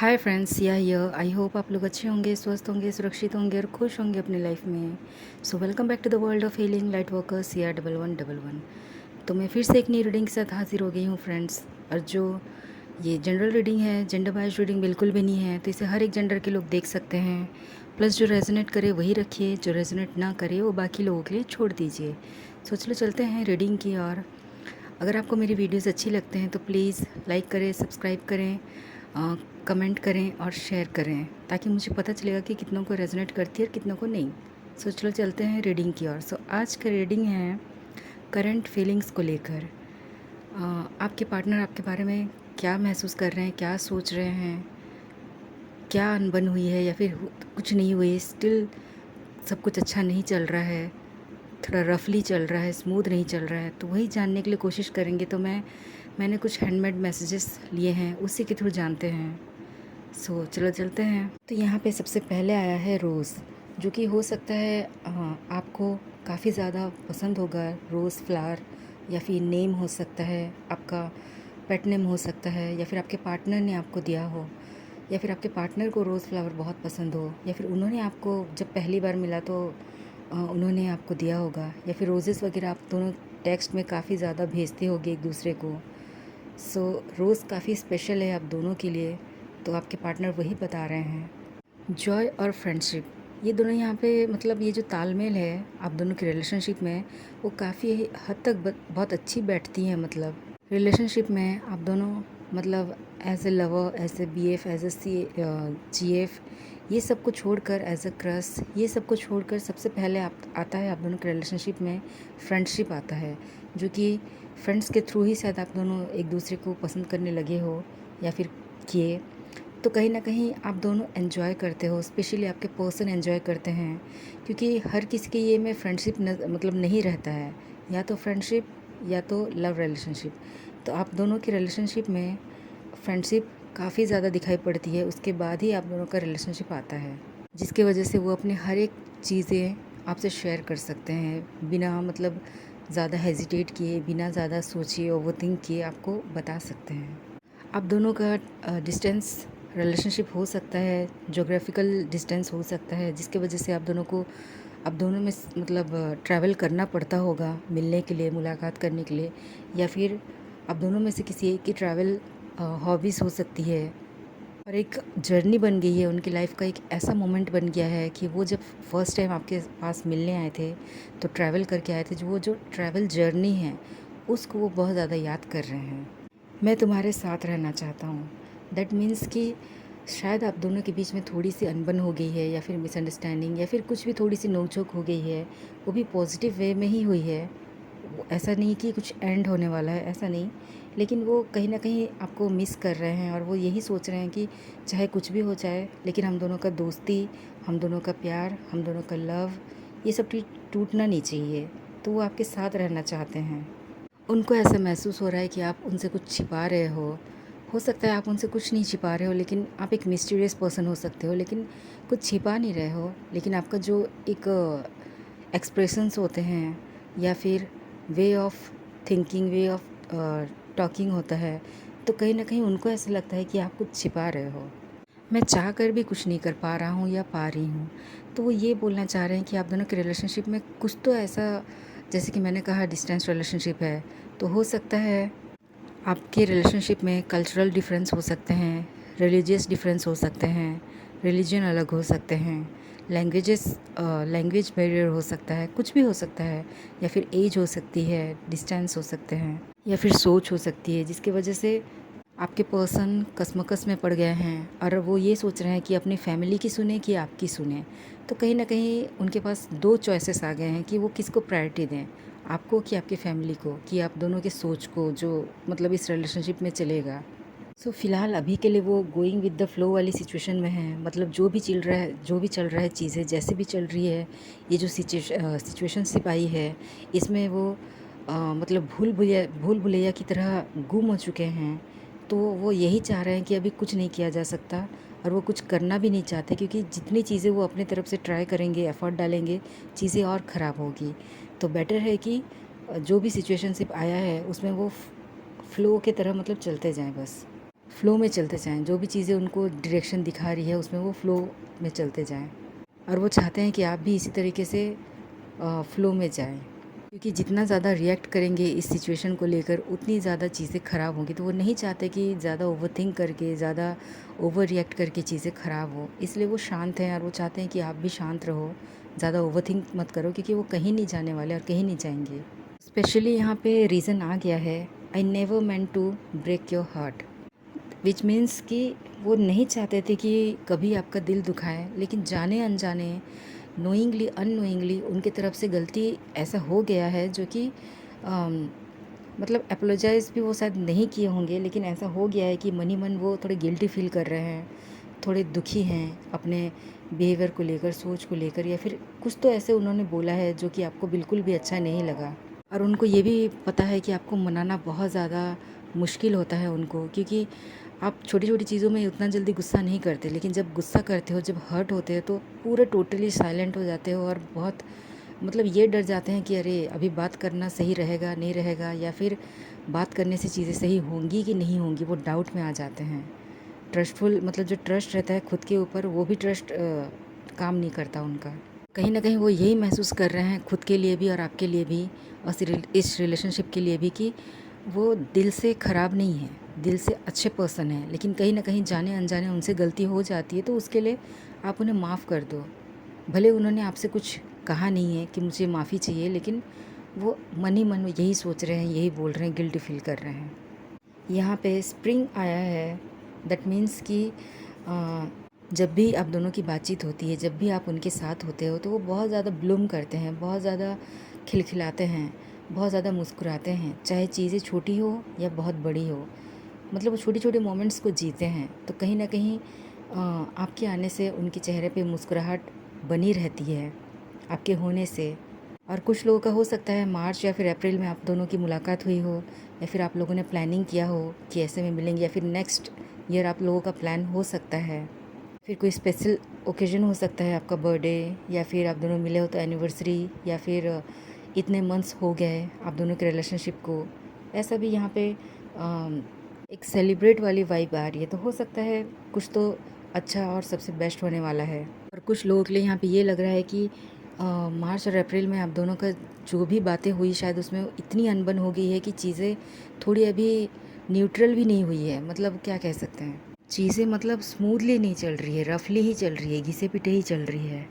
Hi friends, या here. I hope आप लोग अच्छे होंगे, स्वस्थ होंगे, सुरक्षित होंगे और खुश होंगे अपनी लाइफ में। So welcome back to the world of healing light workers Siya 1111। तो मैं फिर से एक नई रीडिंग के साथ हाजिर हो गई हूँ फ्रेंड्स। और जो ये जनरल रीडिंग है, जेंडर वाइज रीडिंग बिल्कुल भी नहीं है, तो इसे हर एक जेंडर के लोग देख सकते हैं। प्लस जो रेजोनेट करे वही रखिए, जो रेजोनेट ना करे वो बाकी लोगों के लिए छोड़ दीजिए। सो चलो चलते हैं रीडिंग की। और अगर आपको मेरी वीडियोस अच्छी लगते हैं तो प्लीज़ लाइक करें, सब्सक्राइब करें, कमेंट करें और शेयर करें, ताकि मुझे पता चलेगा कि कितनों को रेजोनेट करती है और कितनों को नहीं। सो चलो चलते हैं रीडिंग की ओर। सो आज का रीडिंग है करंट फीलिंग्स को लेकर। आपके पार्टनर आपके बारे में क्या महसूस कर रहे हैं, क्या सोच रहे हैं, क्या अनबन हुई है या फिर कुछ नहीं हुई, स्टिल सब कुछ अच्छा नहीं चल रहा है, थोड़ा रफली चल रहा है, स्मूथ नहीं चल रहा है, तो वही जानने के लिए कोशिश करेंगे। तो मैंने कुछ हैंडमेड मैसेजेस लिए हैं, उसी के थ्रू जानते हैं। सो चलो चलते हैं। तो यहाँ पे सबसे पहले आया है रोज़, जो कि हो सकता है आपको काफ़ी ज़्यादा पसंद होगा। रोज़ फ्लावर या फिर नेम हो सकता है, आपका पेट नेम हो सकता है, या फिर आपके पार्टनर ने आपको दिया हो, या फिर आपके पार्टनर को रोज़ फ्लावर बहुत पसंद हो, या फिर उन्होंने आपको जब पहली बार मिला तो उन्होंने आपको दिया होगा, या फिर रोज़ेस वगैरह आप दोनों टेक्स्ट में काफ़ी ज़्यादा भेजते होगे एक दूसरे को। सो रोज़ काफ़ी स्पेशल है आप दोनों के लिए, तो आपके पार्टनर वही बता रहे हैं। जॉय और फ्रेंडशिप, ये दोनों यहाँ पे मतलब ये जो तालमेल है आप दोनों की रिलेशनशिप में, वो काफ़ी हद तक बहुत अच्छी बैठती है। मतलब रिलेशनशिप में आप दोनों मतलब as a lover, as a B F, as a G F, ये सब को छोड़कर एज ए क्रश, ये सब को छोड़कर सबसे पहले आप आता है आप दोनों के रिलेशनशिप में फ्रेंडशिप आता है, जो कि फ्रेंड्स के थ्रू ही शायद आप दोनों एक दूसरे को पसंद करने लगे हो या फिर किए। तो कहीं ना कहीं आप दोनों एंजॉय करते हो, स्पेशली आपके पर्सन एंजॉय करते हैं, क्योंकि हर किसी के ये में फ्रेंडशिप मतलब नहीं रहता है, या तो फ्रेंडशिप या तो लव रिलेशनशिप। तो आप दोनों की रिलेशनशिप में फ्रेंडशिप काफ़ी ज़्यादा दिखाई पड़ती है, उसके बाद ही आप दोनों का रिलेशनशिप आता है, जिसकी वजह से वो अपने हर एक चीज़ें आपसे शेयर कर सकते हैं बिना मतलब ज़्यादा हेजिटेट किए, बिना ज़्यादा सोचिए, ओवरथिंक किए आपको बता सकते हैं। आप दोनों का डिस्टेंस रिलेशनशिप हो सकता है, जोग्राफिकल डिस्टेंस हो सकता है, जिसके वजह से आप दोनों में मतलब ट्रैवल करना पड़ता होगा मिलने के लिए, मुलाकात करने के लिए, या फिर आप दोनों में से किसी एक की ट्रैवल हॉबीज़ हो सकती है। और एक जर्नी बन गई है उनकी लाइफ का, एक ऐसा मोमेंट बन गया है कि वो जब फर्स्ट टाइम आपके पास मिलने आए थे तो ट्रैवल करके आए थे, जो ट्रैवल जर्नी है उसको वो बहुत ज़्यादा याद कर रहे हैं। मैं तुम्हारे साथ रहना चाहता हूँ, दैट मीन्स कि शायद आप दोनों के बीच में थोड़ी सी अनबन हो गई है, या फिर मिसअंडरस्टैंडिंग, या फिर कुछ भी थोड़ी सी नोक-झोंक हो गई है, वो भी पॉजिटिव वे में ही हुई है। ऐसा नहीं कि कुछ एंड होने वाला है, ऐसा नहीं, लेकिन वो कहीं ना कहीं आपको मिस कर रहे हैं और वो यही सोच रहे हैं कि चाहे कुछ भी हो जाए, लेकिन हम दोनों का दोस्ती, हम दोनों का प्यार, हम दोनों का लव, ये सब टूटना नहीं चाहिए। तो वो आपके साथ रहना चाहते हैं। उनको ऐसा महसूस हो रहा है कि आप उनसे कुछ छिपा रहे हो सकता है आप उनसे कुछ नहीं छिपा रहे हो, लेकिन आप एक मिस्टीरियस पर्सन हो सकते हो, लेकिन कुछ छिपा नहीं रहे हो, लेकिन आपका जो एक एक्सप्रेशंस होते हैं, या फिर way of thinking, way of talking होता है, तो कहीं ना कहीं उनको ऐसा लगता है कि आप कुछ छिपा रहे हो। मैं चाह कर भी कुछ नहीं कर पा रहा हूँ या पा रही हूँ। तो वो ये बोलना चाह रहे हैं कि आप दोनों के रिलेशनशिप में कुछ तो ऐसा, जैसे कि मैंने कहा डिस्टेंस रिलेशनशिप है, तो हो सकता है आपके रिलेशनशिप में कल्चरल डिफरेंस हो सकते हैं, रिलीजियस डिफरेंस हो सकते हैं, रिलीजन अलग हो सकते हैं, लैंग्वेज बैरियर हो सकता है, कुछ भी हो सकता है, या फिर एज हो सकती है, डिस्टेंस हो सकते हैं, या फिर सोच हो सकती है, जिसकी वजह से आपके पर्सन कसमकस में पड़ गए हैं और वो ये सोच रहे हैं कि अपनी फैमिली की सुने कि आपकी सुने। तो कहीं ना कहीं उनके पास दो चॉइसेस आ गए हैं कि वो किसको प्रायोरिटी दें, आपको कि आपकी फैमिली को, कि आप दोनों के सोच को जो मतलब इस रिलेशनशिप में चलेगा। सो फ़िलहाल अभी के लिए वो गोइंग विद द फ्लो वाली सिचुएशन में है, मतलब जो भी चल रहा है, चीज़ें जैसे भी चल रही है, ये जो सिचुएशनशिप आई है, इसमें वो मतलब भूल भुलैया की तरह गुम हो चुके हैं। तो वो यही चाह रहे हैं कि अभी कुछ नहीं किया जा सकता, और वो कुछ करना भी नहीं चाहते, क्योंकि जितनी चीज़ें वो अपने तरफ से ट्राई करेंगे, एफ़र्ट डालेंगे, चीज़ें और ख़राब होगी। तो बेटर है कि जो भी सिचुएशनशिप आया है उसमें वो फ़्लो की तरह मतलब चलते जाएँ बस। फ़्लो में चलते जाएँ, जो भी चीज़ें उनको डायरेक्शन दिखा रही है उसमें वो फ़्लो में चलते जाएँ। और वो चाहते हैं कि आप भी इसी तरीके से फ़्लो में जाएँ, क्योंकि जितना ज़्यादा रिएक्ट करेंगे इस सिचुएशन को लेकर उतनी ज़्यादा चीज़ें ख़राब होंगी। तो वो नहीं चाहते कि ज़्यादा ओवरथिंक करके, ज़्यादा ओवर रिएक्ट करके चीज़ें ख़राब हो, इसलिए वो शांत हैं और वो चाहते हैं कि आप भी शांत रहो, ज़्यादा ओवरथिंक मत करो, क्योंकि वो कहीं नहीं जाने वाले और कहीं नहीं जाएंगे। स्पेशली यहाँ पे रीज़न आ गया है, I never meant to break your heart, which means कि वो नहीं चाहते थे कि कभी आपका दिल दुखाएं, लेकिन जाने अनजाने, नोइंगली अननोइंगली उनकी तरफ से गलती ऐसा हो गया है जो कि मतलब अपोलोजाइज़ भी वो शायद नहीं किए होंगे, लेकिन ऐसा हो गया है कि मन ही मन वो थोड़े गिल्टी फील कर रहे हैं, थोड़े दुखी हैं अपने बिहेवियर को लेकर, सोच को लेकर, या फिर कुछ तो ऐसे उन्होंने बोला है जो कि आपको बिल्कुल भी अच्छा नहीं लगा। और उनको ये भी पता है कि आपको मनाना बहुत ज़्यादा मुश्किल होता है उनको, क्योंकि आप छोटी छोटी चीज़ों में उतना जल्दी गुस्सा नहीं करते, लेकिन जब गुस्सा करते हो, जब हर्ट होते हो, तो पूरे टोटली साइलेंट हो जाते हो और बहुत मतलब ये डर जाते हैं कि अरे अभी बात करना सही रहेगा नहीं रहेगा, या फिर बात करने से चीज़ें सही होंगी कि नहीं होंगी, वो डाउट में आ जाते हैं। ट्रस्टफुल मतलब जो ट्रस्ट रहता है खुद के ऊपर, वो भी ट्रस्ट काम नहीं करता उनका। कहीं ना कहीं वो यही महसूस कर रहे हैं खुद के लिए भी और आपके लिए भी, और इस रिलेशनशिप के लिए भी, कि वो दिल से ख़राब नहीं है, दिल से अच्छे पर्सन है, लेकिन कहीं ना कहीं जाने अनजाने उनसे गलती हो जाती है, तो उसके लिए आप उन्हें माफ़ कर दो। भले उन्होंने आपसे कुछ कहा नहीं है कि मुझे माफ़ी चाहिए, लेकिन वो मन ही मन में यही सोच रहे हैं, यही बोल रहे हैं, गिल्ट फील कर रहे हैं। यहाँ पे स्प्रिंग आया है, दैट मीन्स कि जब भी आप दोनों की बातचीत होती है, जब भी आप उनके साथ होते हो, तो वो बहुत ज़्यादा ब्लूम करते हैं, बहुत ज़्यादा खिलखिलाते हैं, बहुत ज़्यादा मुस्कुराते हैं, चाहे चीज़ें छोटी हो या बहुत बड़ी हो। मतलब वो छोटे छोटे मोमेंट्स को जीते हैं, तो कहीं ना कहीं आपके आने से उनके चेहरे पे मुस्कुराहट बनी रहती है, आपके होने से। और कुछ लोगों का हो सकता है मार्च या फिर अप्रैल में आप दोनों की मुलाकात हुई हो, या फिर आप लोगों ने प्लानिंग किया हो कि ऐसे में मिलेंगे, या फिर नेक्स्ट ईयर आप लोगों का प्लान हो सकता है, फिर कोई स्पेशल ओकेजन हो सकता है, आपका बर्थडे, या फिर आप दोनों मिले हो तो एनिवर्सरी, या फिर इतने मंथ्स हो गए आप दोनों के रिलेशनशिप को। ऐसा भी यहाँ पे एक सेलिब्रेट वाली वाइब आ रही है, तो हो सकता है कुछ तो अच्छा और सबसे बेस्ट होने वाला है। और कुछ लोगों के लिए यहाँ पे ये लग रहा है कि मार्च और अप्रैल में आप दोनों का जो भी बातें हुई, शायद उसमें इतनी अनबन हो गई है कि चीज़ें थोड़ी अभी न्यूट्रल भी नहीं हुई है, मतलब क्या कह सकते हैं, चीज़ें मतलब स्मूथली नहीं चल रही है, रफली ही चल रही है, घिसे पिटे ही चल रही है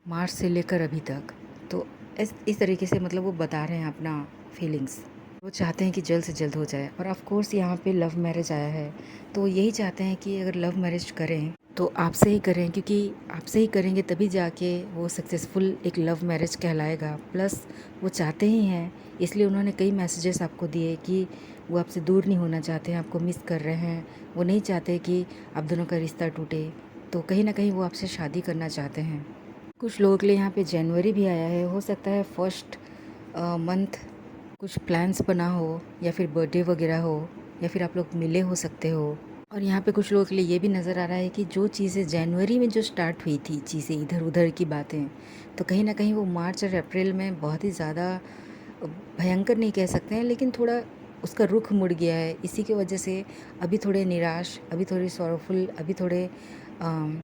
मार्च से लेकर अभी तक। तो इस तरीके से मतलब वो बता रहे हैं अपना फीलिंग्स। वो चाहते हैं कि जल्द से जल्द हो जाए, और ऑफ कोर्स यहाँ पे लव मैरिज आया है, तो यही चाहते हैं कि अगर लव मैरिज करें तो आपसे ही करें, क्योंकि आपसे ही करेंगे तभी जाके वो सक्सेसफुल एक लव मैरिज कहलाएगा। प्लस वो चाहते ही हैं, इसलिए उन्होंने कई मैसेजेस आपको दिए कि वो आपसे दूर नहीं होना चाहते हैं, आपको मिस कर रहे हैं, वो नहीं चाहते कि आप दोनों का रिश्ता टूटे, तो कहीं ना कहीं वो आपसे शादी करना चाहते हैं। कुछ लोगों के लिए यहाँ पे जनवरी भी आया है, हो सकता है फर्स्ट मंथ कुछ प्लान्स बना हो, या फिर बर्थडे वगैरह हो, या फिर आप लोग मिले हो सकते हो। और यहाँ पे कुछ लोगों के लिए ये भी नज़र आ रहा है कि जो चीज़ें जनवरी में जो स्टार्ट हुई थी, चीज़ें इधर उधर की बातें, तो कहीं ना कहीं वो मार्च और अप्रैल में बहुत ही ज़्यादा भयंकर नहीं कह सकते हैं, लेकिन थोड़ा उसका रुख मुड़ गया है। इसी की वजह से अभी थोड़े निराश, अभी थोड़े सॉरोफुल, अभी थोड़े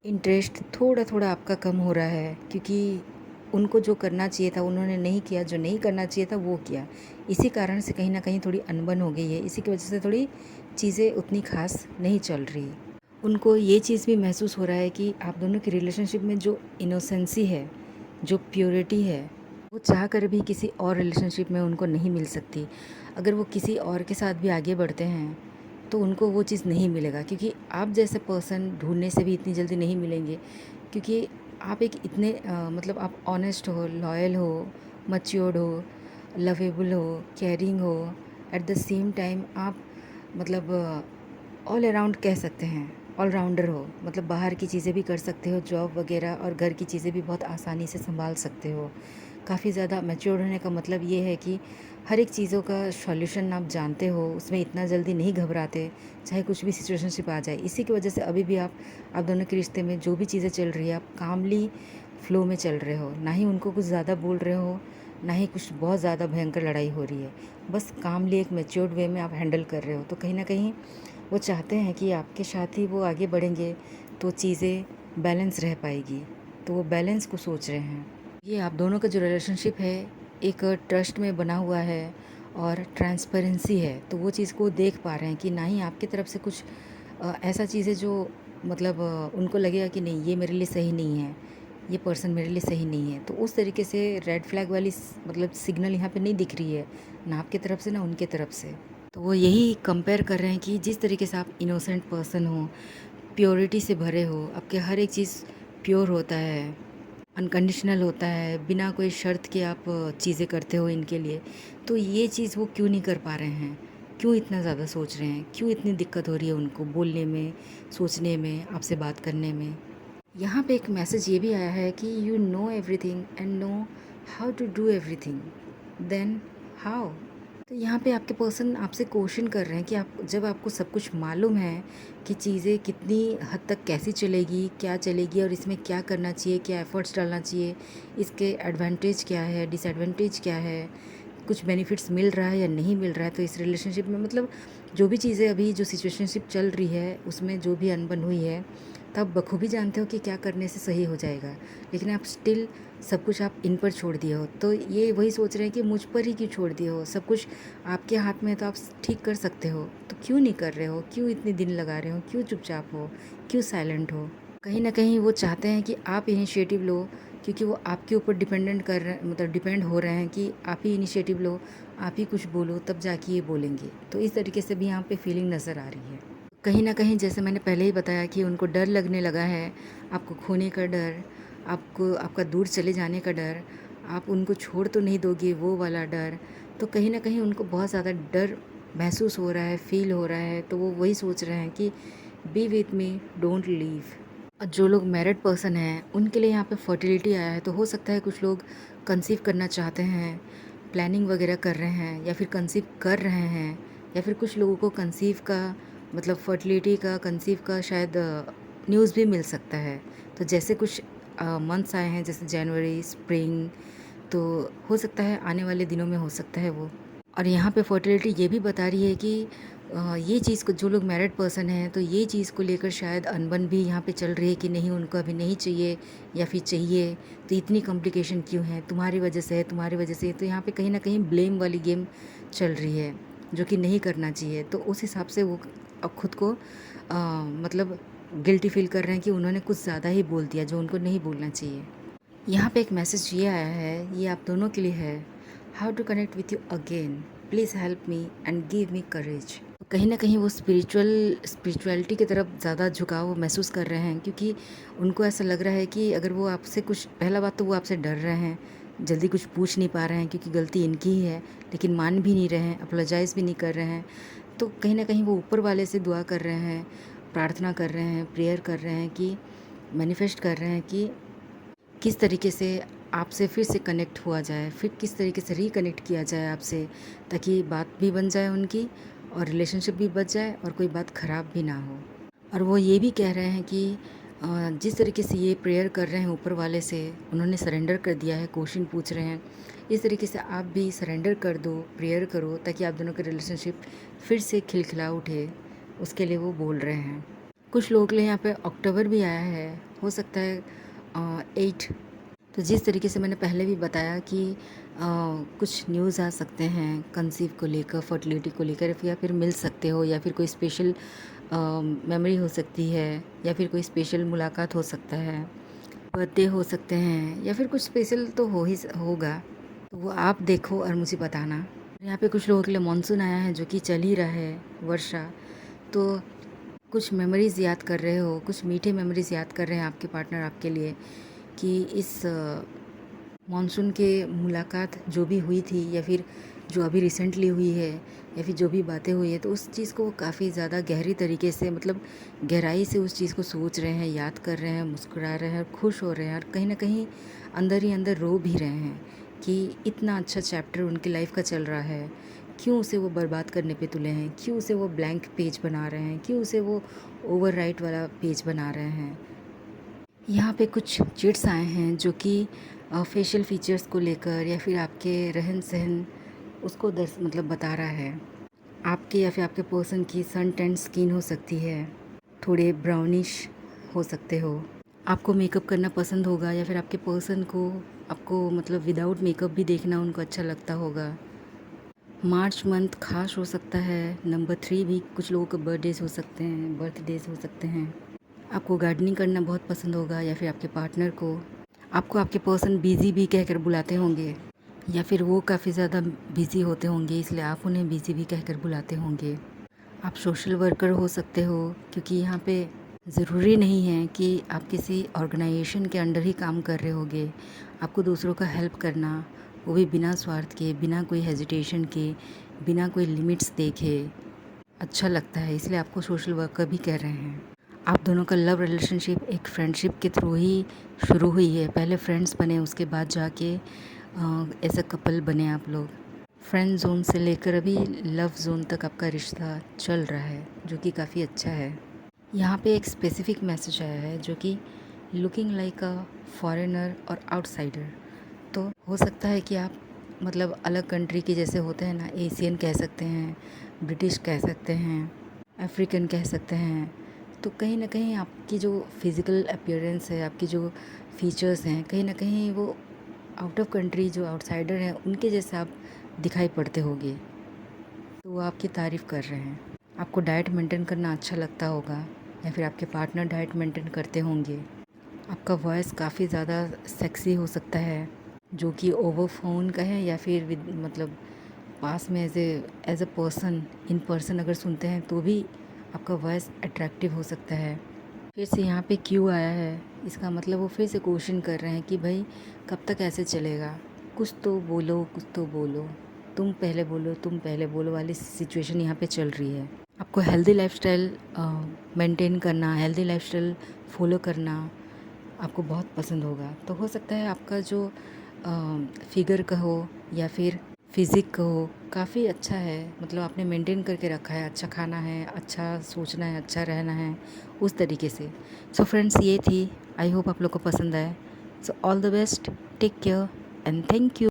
इंटरेस्ट थोड़ा थोड़ा आपका कम हो रहा है, क्योंकि उनको जो करना चाहिए था उन्होंने नहीं किया, जो नहीं करना चाहिए था वो किया। इसी कारण से कहीं ना कहीं थोड़ी अनबन हो गई है, इसी की वजह से थोड़ी चीज़ें उतनी खास नहीं चल रही। उनको ये चीज़ भी महसूस हो रहा है कि आप दोनों की रिलेशनशिप में जो इनोसेंसी है, जो प्योरिटी है, वो चाह कर भी किसी और रिलेशनशिप में उनको नहीं मिल सकती। अगर वो किसी और के साथ भी आगे बढ़ते हैं तो उनको वो चीज़ नहीं मिलेगा, क्योंकि आप जैसे पर्सन ढूंढने से भी इतनी जल्दी नहीं मिलेंगे, क्योंकि आप एक इतने मतलब आप ऑनेस्ट हो, लॉयल हो, मच्योर्ड हो, लवेबल हो, केयरिंग हो, एट द सेम टाइम आप मतलब ऑल अराउंड कह सकते हैं, ऑलराउंडर हो, मतलब बाहर की चीज़ें भी कर सकते हो, जॉब वगैरह, और घर की चीज़ें भी बहुत आसानी से संभाल सकते हो। काफ़ी ज़्यादा मैच्योर होने का मतलब ये है कि हर एक चीज़ों का सॉल्यूशन आप जानते हो, उसमें इतना जल्दी नहीं घबराते, चाहे कुछ भी सिचुएशनशिप आ जाए। इसी की वजह से अभी भी आप दोनों के रिश्ते में जो भी चीज़ें चल रही है, आप कामली फ्लो में चल रहे हो, ना ही उनको कुछ ज़्यादा बोल रहे हो, ना ही कुछ बहुत ज़्यादा भयंकर लड़ाई हो रही है, बस कामली एक मैच्योर्ड वे में आप हैंडल कर रहे हो। तो कहीं ना कहीं वो चाहते हैं कि आपके साथ ही वो आगे बढ़ेंगे तो चीज़ें बैलेंस रह पाएगी, तो वो बैलेंस को सोच रहे हैं। ये आप दोनों का जो रिलेशनशिप है एक ट्रस्ट में बना हुआ है और ट्रांसपेरेंसी है, तो वो चीज़ को देख पा रहे हैं कि ना ही आपकी तरफ से कुछ ऐसा चीज़ है जो मतलब उनको लगेगा कि नहीं ये मेरे लिए सही नहीं है, ये पर्सन मेरे लिए सही नहीं है। तो उस तरीके से रेड फ्लैग वाली मतलब सिग्नल यहाँ पे नहीं दिख रही है, ना आपकी तरफ से ना उनके तरफ से। तो वो यही कंपेयर कर रहे हैं कि जिस तरीके से आप इनोसेंट पर्सन हो, प्योरिटी से भरे हो, आपके हर एक चीज़ प्योर होता है, अनकंडीशनल होता है, बिना कोई शर्त के आप चीज़ें करते हो इनके लिए, तो ये चीज़ वो क्यों नहीं कर पा रहे हैं? क्यों इतना ज़्यादा सोच रहे हैं? क्यों इतनी दिक्कत हो रही है उनको बोलने में, सोचने में, आपसे बात करने में? यहाँ पे एक मैसेज ये भी आया है कि you know everything and know how to do everything, then how? तो यहाँ पे आपके पर्सन आपसे क्वेश्चन कर रहे हैं कि आप जब आपको सब कुछ मालूम है कि चीज़ें कितनी हद तक कैसी चलेगी, क्या चलेगी और इसमें क्या करना चाहिए, क्या एफ़र्ट्स डालना चाहिए, इसके एडवांटेज क्या है, डिसएडवांटेज क्या है, कुछ बेनिफिट्स मिल रहा है या नहीं मिल रहा है, तो इस रिलेशनशिप में मतलब जो भी चीज़ें अभी जो सिचुएशनशिप चल रही है उसमें जो भी अनबन हुई है, तब बखूबी जानते हो कि क्या करने से सही हो जाएगा, लेकिन आप स्टिल सब कुछ आप इन पर छोड़ दिए हो। तो ये वही सोच रहे हैं कि मुझ पर ही क्यों छोड़ दिए हो, सब कुछ आपके हाथ में है तो आप ठीक कर सकते हो, तो क्यों नहीं कर रहे हो, क्यों इतने दिन लगा रहे हो, क्यों चुपचाप हो, क्यों साइलेंट हो? कहीं ना कहीं वो चाहते हैं कि आप इनिशिएटिव लो, क्योंकि वो आपके ऊपर डिपेंडेंट कर रहे मतलब डिपेंड हो रहे हैं कि आप ही इनिशिएटिव लो, आप ही कुछ बोलो तब जाके ये बोलेंगे। तो इस तरीके से भी यहाँ पे फीलिंग नज़र आ रही है। कहीं न कहीं जैसे मैंने पहले ही बताया कि उनको डर लगने लगा है, आपको खोने का डर, आपको आपका दूर चले जाने का डर, आप उनको छोड़ तो नहीं दोगे वो वाला डर। तो कहीं न कहीं उनको बहुत ज़्यादा डर महसूस हो रहा है, फ़ील हो रहा है, तो वो वही सोच रहे हैं कि B with me, don't leave. और जो लोग मैरिड पर्सन हैं, उनके लिए यहाँ पे फर्टिलिटी आया है, तो हो सकता है कुछ लोग कंसीव करना चाहते हैं, प्लानिंग वगैरह कर रहे हैं या फिर कंसीव कर रहे हैं, या फिर कुछ लोगों को कंसीव का मतलब फर्टिलिटी का, कंसीव का शायद न्यूज़ भी मिल सकता है। तो जैसे कुछ मंथ्स आए हैं जैसे जनवरी, स्प्रिंग, तो हो सकता है आने वाले दिनों में हो सकता है वो। और यहाँ पे फर्टिलिटी ये भी बता रही है कि ये चीज़ को जो लोग मैरिड पर्सन हैं तो ये चीज़ को लेकर शायद अनबन भी यहाँ पे चल रही है कि नहीं उनको अभी नहीं चाहिए या फिर चाहिए, तो इतनी कॉम्प्लिकेशन क्यों है, तुम्हारी वजह से है, तुम्हारी वजह से है। तो यहाँ पे कहीं ना कहीं ब्लेम वाली गेम चल रही है जो कि नहीं करना चाहिए। तो उस हिसाब से वो अब खुद को मतलब गिल्टी फील कर रहे हैं कि उन्होंने कुछ ज़्यादा ही बोल दिया जो उनको नहीं बोलना चाहिए। यहाँ पे एक मैसेज ये आया है, ये आप दोनों के लिए है। How to connect with you again, please help me and give me courage. कहीं ना कहीं वो स्पिरिचुअलिटी की तरफ ज़्यादा झुकाव महसूस कर रहे हैं, क्योंकि उनको ऐसा लग रहा है कि अगर वो आपसे कुछ, पहला बात तो वो आपसे डर रहे हैं, जल्दी कुछ पूछ नहीं पा रहे हैं क्योंकि गलती इनकी ही है, लेकिन मान भी नहीं रहे हैं, अपोलोजाइज़ भी नहीं कर रहे हैं। तो कहीं ना कहीं वो ऊपर वाले से दुआ कर रहे हैं, प्रार्थना कर रहे हैं, प्रेयर कर रहे हैं कि मैनिफेस्ट कर रहे हैं कि किस तरीके से आपसे फिर से कनेक्ट हुआ जाए, फिर किस तरीके से रिकनेक्ट किया जाए आपसे, ताकि बात भी बन जाए उनकी और रिलेशनशिप भी बच जाए और कोई बात ख़राब भी ना हो। और वो ये भी कह रहे हैं कि जिस तरीके से ये प्रेयर कर रहे हैं ऊपर वाले से, उन्होंने सरेंडर कर दिया है, क्वेश्चन पूछ रहे हैं, इस तरीके से आप भी सरेंडर कर दो, प्रेयर करो, ताकि आप दोनों का रिलेशनशिप फिर से खिलखिला उठे, उसके लिए वो बोल रहे हैं। कुछ लोगों के लिए यहाँ पे अक्टूबर भी आया है, हो सकता है 8। तो जिस तरीके से मैंने पहले भी बताया कि कुछ न्यूज़ आ सकते हैं कंसीव को लेकर, फर्टिलिटी को लेकर, या फिर मिल सकते हो, या फिर कोई स्पेशल मेमोरी हो सकती है, या फिर कोई स्पेशल मुलाकात हो सकता है, बर्थडे हो सकते हैं, या फिर कुछ स्पेशल तो होगा। तो वो आप देखो और मुझे बताना। यहाँ पे कुछ लोगों के लिए मानसून आया है जो कि चल ही रहा है, वर्षा। तो कुछ मेमोरीज़ याद कर रहे हो, कुछ मीठे मेमोरीज़ याद कर रहे हैं आपके पार्टनर आपके लिए, कि इस मानसून के मुलाकात जो भी हुई थी, या फिर जो अभी रिसेंटली हुई है, या फिर जो भी बातें हुई है, तो उस चीज़ को काफ़ी ज़्यादा गहरी तरीके से, मतलब गहराई से उस चीज़ को सोच रहे हैं, याद कर रहे हैं, मुस्कुरा रहे हैं और खुश हो रहे हैं, और कहीं ना कहीं अंदर ही अंदर रो भी रहे हैं कि इतना अच्छा चैप्टर उनकी लाइफ का चल रहा है, क्यों उसे वो बर्बाद करने पे तुले हैं, क्यों उसे वो ब्लैंक पेज बना रहे हैं, क्यों उसे वो ओवर राइट वाला पेज बना रहे हैं। यहाँ पे कुछ चिट्स आए हैं जो कि फेशियल फीचर्स को लेकर, या फिर आपके रहन सहन उसको मतलब बता रहा है। आपके या फिर आपके पर्सन की सन टेंट स्किन हो सकती है, थोड़े ब्राउनिश हो सकते हो। आपको मेकअप करना पसंद होगा या फिर आपके पर्सन को आपको मतलब विदाउट मेकअप भी देखना उनको अच्छा लगता होगा। मार्च मंथ खास हो सकता है। नंबर 3 भी कुछ लोगों के बर्थडेज हो सकते हैं, बर्थडेज हो सकते हैं। आपको गार्डनिंग करना बहुत पसंद होगा या फिर आपके पार्टनर को आपको आपके पर्सन बिज़ी भी कहकर बुलाते होंगे या फिर वो काफ़ी ज़्यादा बिज़ी होते होंगे, इसलिए आप उन्हें बिज़ी भी कहकर बुलाते होंगे। आप सोशल वर्कर हो सकते हो, क्योंकि यहाँ पे ज़रूरी नहीं है कि आप किसी ऑर्गेनाइजेशन के अंडर ही काम कर रहे होगे। आपको दूसरों का हेल्प करना, वो भी बिना स्वार्थ के, बिना कोई हेजिटेशन के, बिना कोई लिमिट्स देखे अच्छा लगता है, इसलिए आपको सोशल वर्कर भी कह रहे हैं। आप दोनों का लव रिलेशनशिप एक फ्रेंडशिप के थ्रू ही शुरू हुई है। पहले फ्रेंड्स बने, उसके बाद जाके एज अ कपल बने आप लोग। फ्रेंड जोन से लेकर अभी लव जोन तक आपका रिश्ता चल रहा है, जो कि काफ़ी अच्छा है। यहाँ पे एक स्पेसिफिक मैसेज आया है जो कि लुकिंग लाइक अ फॉरेनर और आउटसाइडर। तो हो सकता है कि आप मतलब अलग कंट्री के जैसे होते हैं ना, एशियन कह सकते हैं, ब्रिटिश कह सकते हैं, अफ्रीकन कह सकते हैं। तो कहीं ना कहीं आपकी जो फिज़िकल अपीयरेंस है, आपकी जो फीचर्स हैं, कहीं ना कहीं वो आउट ऑफ कंट्री जो आउटसाइडर हैं उनके जैसे आप दिखाई पड़ते होंगे। तो वो आपकी तारीफ़ कर रहे हैं। आपको डाइट मेंटेन करना अच्छा लगता होगा या फिर आपके पार्टनर डाइट मेंटेन करते होंगे। आपका वॉइस काफ़ी ज़्यादा सेक्सी हो सकता है, जो कि ओवर फ़ोन का है या फिर मतलब पास में as a person, in person अगर सुनते हैं तो भी आपका वॉइस अट्रैक्टिव हो सकता है। फिर से यहाँ पे क्यों आया है, इसका मतलब वो फिर से क्वेश्चन कर रहे हैं कि भाई कब तक ऐसे चलेगा, कुछ तो बोलो, कुछ तो बोलो, तुम पहले बोलो, तुम पहले बोलो वाली सिचुएशन यहाँ पे चल रही है। आपको हेल्दी लाइफस्टाइल मेंटेन करना, हेल्दी लाइफस्टाइल फॉलो करना आपको बहुत पसंद होगा। तो हो सकता है आपका जो फिगर का हो या फिर फिज़िक का हो, काफ़ी अच्छा है, मतलब आपने मेंटेन करके रखा है। अच्छा खाना है, अच्छा सोचना है, अच्छा रहना है, उस तरीके से। सो फ्रेंड्स, ये थी, आई होप आप लोग को पसंद आए। So all the best, take care and thank you.